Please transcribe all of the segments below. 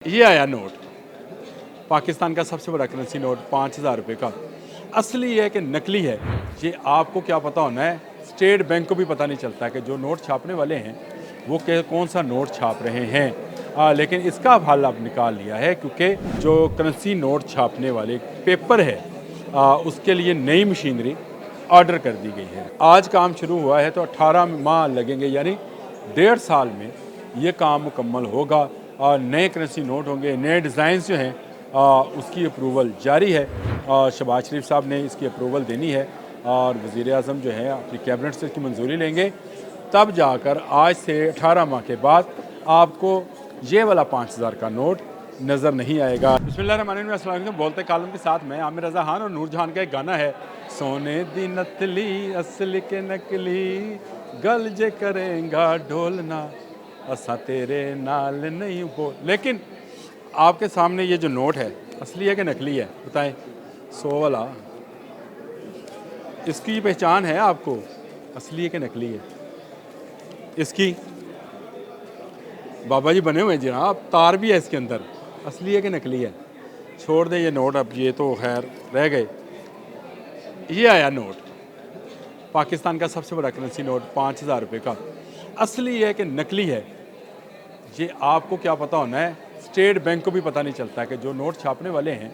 ये आया नोट, पाकिस्तान का सबसे बड़ा करेंसी नोट 5,000 रुपये का। असली है कि नकली है, ये आपको क्या पता होना है। स्टेट बैंक को भी पता नहीं चलता कि जो नोट छापने वाले हैं वो कौन सा नोट छाप रहे हैं। लेकिन इसका हल अब निकाल लिया है, क्योंकि जो करेंसी नोट छापने वाले पेपर है उसके लिए नई मशीनरी ऑर्डर कर दी गई है। आज काम शुरू हुआ है तो 18 माह लगेंगे, यानी 1.5 साल में ये काम मुकम्मल होगा। नए करेंसी नोट होंगे, नए डिज़ाइन जो हैं उसकी अप्रूवल जारी है। शहबाज शरीफ साहब ने इसकी अप्रूवल देनी है और वज़ीर आज़म जो है अपनी कैबिनेट से इसकी मंजूरी लेंगे, तब जाकर आज से 18 माह के बाद आपको ये वाला 5,000 का नोट नज़र नहीं आएगा। बिस्मिल्लाहिर्रहमानिर्रहीम, अस्सलाम वालेकुम। बोलते कालम के साथ मैं आमिर रज़ा खान और नूर जहान का एक गाना है, सोने दी नतली असल के नकली गल जे करेंगा ढोलना असा तेरे नाल नहीं बोल। लेकिन आपके सामने ये जो नोट है असली है कि नकली है, बताएं। 100 वाला, इसकी पहचान है आपको, असली है कि नकली है? इसकी बाबा जी बने हुए हैं जनाब, तार भी है इसके अंदर, असली है कि नकली है? छोड़ दे ये नोट, अब ये तो खैर रह गए। ये आया नोट, पाकिस्तान का सबसे बड़ा करेंसी नोट 5,000 रुपये का। असली है कि नकली है, ये आपको क्या पता होना है। स्टेट बैंक को भी पता नहीं चलता कि जो नोट छापने वाले हैं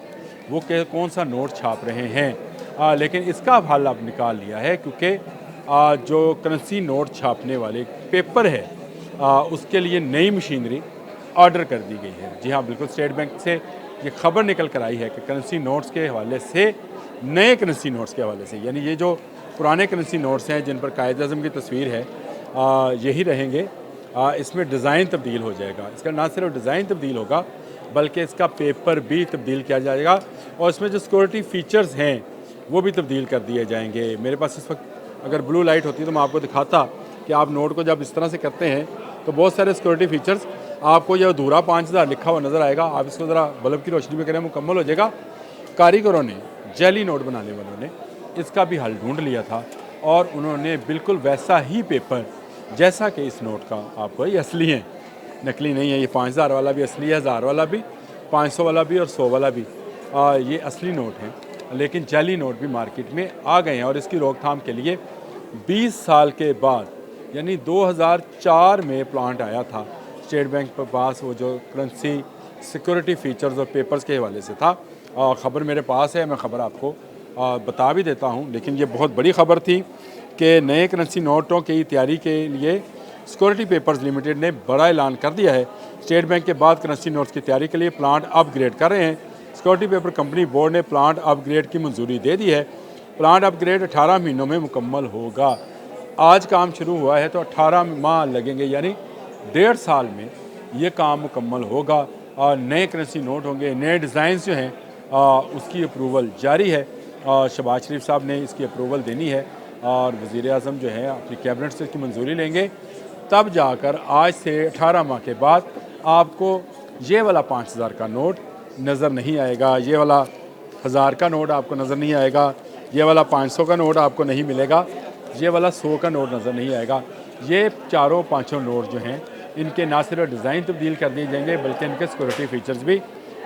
वो कौन सा नोट छाप रहे हैं। लेकिन इसका हल अब निकाल लिया है, क्योंकि जो करेंसी नोट छापने वाले पेपर है उसके लिए नई मशीनरी ऑर्डर कर दी गई है। जी हाँ, बिल्कुल, स्टेट बैंक से ये खबर निकल कर आई है कि करेंसी नोट्स के हवाले से, नए करेंसी नोट्स के हवाले से, यानी ये जो पुराने करेंसी नोट्स हैं जिन पर कायद-ए-आज़म की तस्वीर है यही रहेंगे। इसमें डिज़ाइन तब्दील हो जाएगा। इसका ना सिर्फ डिज़ाइन तब्दील होगा बल्कि इसका पेपर भी तब्दील किया जाएगा और इसमें जो सिक्योरिटी फ़ीचर्स हैं वो भी तब्दील कर दिए जाएंगे। मेरे पास इस वक्त अगर ब्लू लाइट होती तो मैं आपको दिखाता कि आप नोट को जब इस तरह से करते हैं तो बहुत सारे सिक्योरिटी फ़ीचर्स आपको, यह अधूरा 5,000 लिखा हुआ नज़र आएगा। आप इसको ज़रा बल्ब की रोशनी में करें, मुकम्मल हो जाएगा। कारीगरों ने, जाली नोट बनाने वालों ने इसका भी हल ढूंढ लिया था और उन्होंने बिल्कुल वैसा ही पेपर जैसा कि इस नोट का आपको, ये असली है, नकली नहीं है। ये 5,000 वाला भी असली है, 1000 वाला भी, 500 वाला भी और 100 वाला भी ये असली नोट हैं। लेकिन जाली नोट भी मार्केट में आ गए हैं और इसकी रोकथाम के लिए 20 साल के बाद, यानी 2004 में प्लांट आया था स्टेट बैंक के पास, वो जो करेंसी सिक्योरिटी फ़ीचर्स और पेपर्स के हवाले से था। ख़बर मेरे पास है, मैं ख़बर आपको बता भी देता हूँ। लेकिन ये बहुत बड़ी ख़बर थी कि नए करेंसी नोटों की तैयारी के लिए सिक्योरिटी पेपर्स लिमिटेड ने बड़ा ऐलान कर दिया है। स्टेट बैंक के बाद करेंसी नोट्स की तैयारी के लिए प्लांट अपग्रेड कर रहे हैं। सिक्योरिटी पेपर कंपनी बोर्ड ने प्लांट अपग्रेड की मंजूरी दे दी है। प्लांट अपग्रेड 18 महीनों में मुकम्मल होगा। आज काम शुरू हुआ है तो 18 माह लगेंगे, यानी 1.5 साल में ये काम मुकम्मल होगा। नए करेंसी नोट होंगे, नए डिज़ाइन जो हैं उसकी अप्रूवल जारी है। शहबाज शरीफ साहब ने इसकी अप्रूवल देनी है और वज़ीर आज़म जो है अपनी कैबिनेट से इसकी मंजूरी लेंगे, तब जाकर आज से 18 माह के बाद आपको ये वाला 5,000 का नोट नज़र नहीं आएगा। ये वाला 1000 का नोट आपको नज़र नहीं आएगा। ये वाला 500 का नोट आपको नहीं मिलेगा। ये वाला 100 का नोट नज़र नहीं आएगा। ये चारों पाँचों नोट जो हैं इनके ना सिर्फ डिज़ाइन तब्दील कर दिए जाएंगे बल्कि इनके सिक्योरिटी फ़ीचर्स भी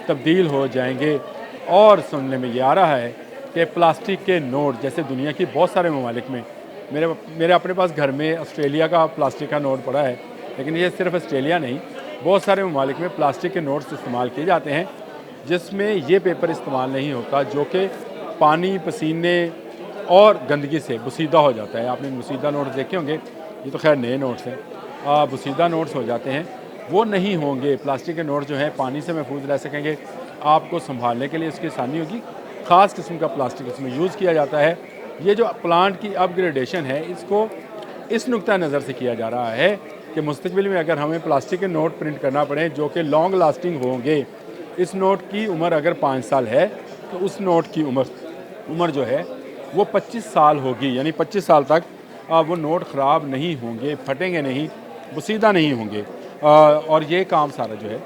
तब्दील हो जाएंगे। और सुनने में ये आ रहा है कि प्लास्टिक के नोट, जैसे दुनिया की बहुत सारे ममालिक में, मेरे अपने पास घर में ऑस्ट्रेलिया का प्लास्टिक का नोट पड़ा है, लेकिन ये सिर्फ ऑस्ट्रेलिया नहीं, बहुत सारे ममालिक में प्लास्टिक के नोट्स इस्तेमाल किए जाते हैं जिसमें ये पेपर इस्तेमाल नहीं होता, जो कि पानी, पसीने और गंदगी से बुसीदा हो जाता है। आपने बुसीदा नोट्स देखे होंगे, ये तो खैर नए नोट्स हैं, बुसीदा नोट्स हो जाते हैं, वो नहीं होंगे। प्लास्टिक के नोट जो हैं पानी से महफूज रह सकेंगे। आपको संभालने के लिए इसकी आसानी होगी। ख़ास किस्म का प्लास्टिक इसमें यूज़ किया जाता है। ये जो प्लांट की अपग्रेडेशन है इसको इस नुक्ता नज़र से किया जा रहा है कि मुस्तक़बिल में अगर हमें प्लास्टिक के नोट प्रिंट करना पड़े जो कि लॉन्ग लास्टिंग होंगे, इस नोट की उम्र अगर 5 साल है तो उस नोट की उम्र जो है वो 25 साल होगी, यानी 25 साल तक वो नोट ख़राब नहीं होंगे, फटेंगे नहीं, बुसीदा नहीं होंगे। और ये काम सारा जो है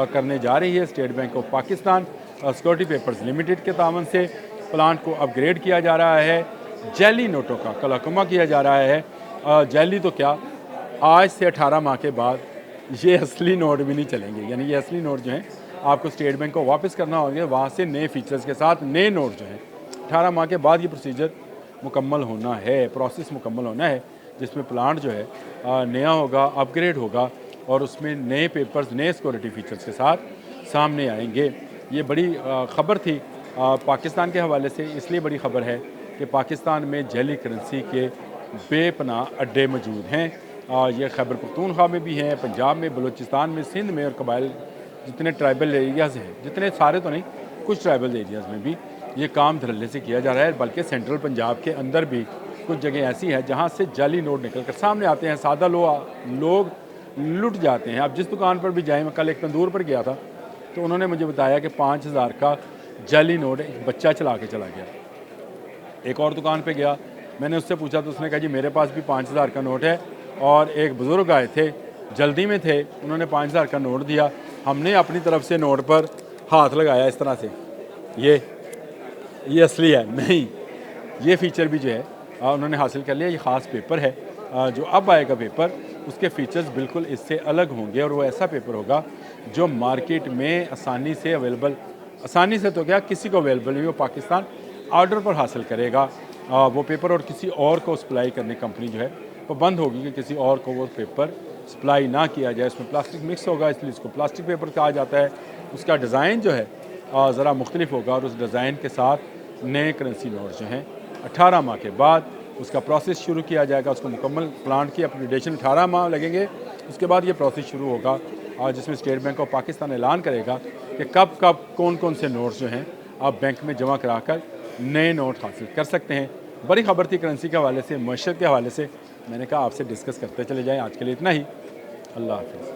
करने जा रही है state bank of Pakistan. Security papers limited के तावन से प्लांट को अपग्रेड किया जा रहा है। जाली नोटों का कलाकमा किया जा रहा है। जाली तो क्या, आज से 18 माह के बाद ये असली नोट भी नहीं चलेंगे, यानी ये असली नोट जो हैं आपको स्टेट बैंक को वापस करना होगा, वहाँ से नए फीचर्स के साथ नए नोट जो हैं 18 माह के बाद ये प्रोसीजर मुकम्मल होना है, प्रोसेस मुकम्मल होना है, जिसमें प्लांट जो है नया होगा, अपग्रेड होगा और उसमें नए पेपर्स, नए सिक्योरिटी फीचर्स के साथ सामने आएंगे। ये बड़ी ख़बर थी पाकिस्तान के हवाले से, इसलिए बड़ी ख़बर है कि पाकिस्तान में जैली करेंसी के बेपनाह अड्डे मौजूद हैं। ये खैबर पख्तूनख्वा में भी हैं, पंजाब में, बलूचिस्तान में, सिंध में और कबाइल जितने ट्राइबल एरियाज़ हैं, जितने सारे तो नहीं, कुछ ट्राइबल एरियाज़ में भी ये काम धड़ल्ले से किया जा रहा है। बल्कि सेंट्रल पंजाब के अंदर भी कुछ जगह ऐसी है जहाँ से जाली नोट निकल कर सामने आते हैं, सादा लोग लुट जाते हैं। अब जिस दुकान पर भी जाए, मैं कल एक तंदूर पर गया था तो उन्होंने मुझे बताया कि 5000 का जाली नोट एक बच्चा चला के चला गया। एक और दुकान पे गया, मैंने उससे पूछा तो उसने कहा जी मेरे पास भी 5000 का नोट है, और एक बुज़ुर्ग आए थे, जल्दी में थे, उन्होंने 5000 का नोट दिया, हमने अपनी तरफ से नोट पर हाथ लगाया इस तरह से, ये असली है नहीं, ये फ़ीचर भी जो है उन्होंने हासिल कर लिया। ये ख़ास पेपर है, जो अब आएगा पेपर, उसके फ़ीचर्स बिल्कुल इससे अलग होंगे और वो ऐसा पेपर होगा जो मार्केट में आसानी से अवेलेबल, आसानी से तो क्या किसी को अवेलेबल नहीं, वो पाकिस्तान ऑर्डर पर हासिल करेगा वो पेपर, और किसी और को सप्लाई करने कंपनी जो है वो बंद होगी कि किसी और को वो पेपर सप्लाई ना किया जाए। इसमें प्लास्टिक मिक्स होगा, इसलिए इसको प्लास्टिक पेपर कहा जाता है। उसका डिज़ाइन जो है ज़रा मुख्तलिफ होगा और उस डिज़ाइन के साथ नए करेंसी नोट जो हैं 18 माह के बाद उसका प्रोसेस शुरू किया जाएगा। उसको मुकम्मल प्लांट की अपग्रेडेशन 18 माह लगेंगे, उसके बाद ये प्रोसेस शुरू होगा और जिसमें स्टेट बैंक ऑफ पाकिस्तान ऐलान करेगा कि कब कब कौन कौन से नोट्स जो हैं आप बैंक में जमा कराकर नए नोट हासिल कर सकते हैं। बड़ी खबर थी करेंसी के हवाले से, मईशत के हवाले से, मैंने कहा आपसे डिस्कस करते चले जाएँ। आज के लिए इतना ही, अल्लाह हाफ़िज़।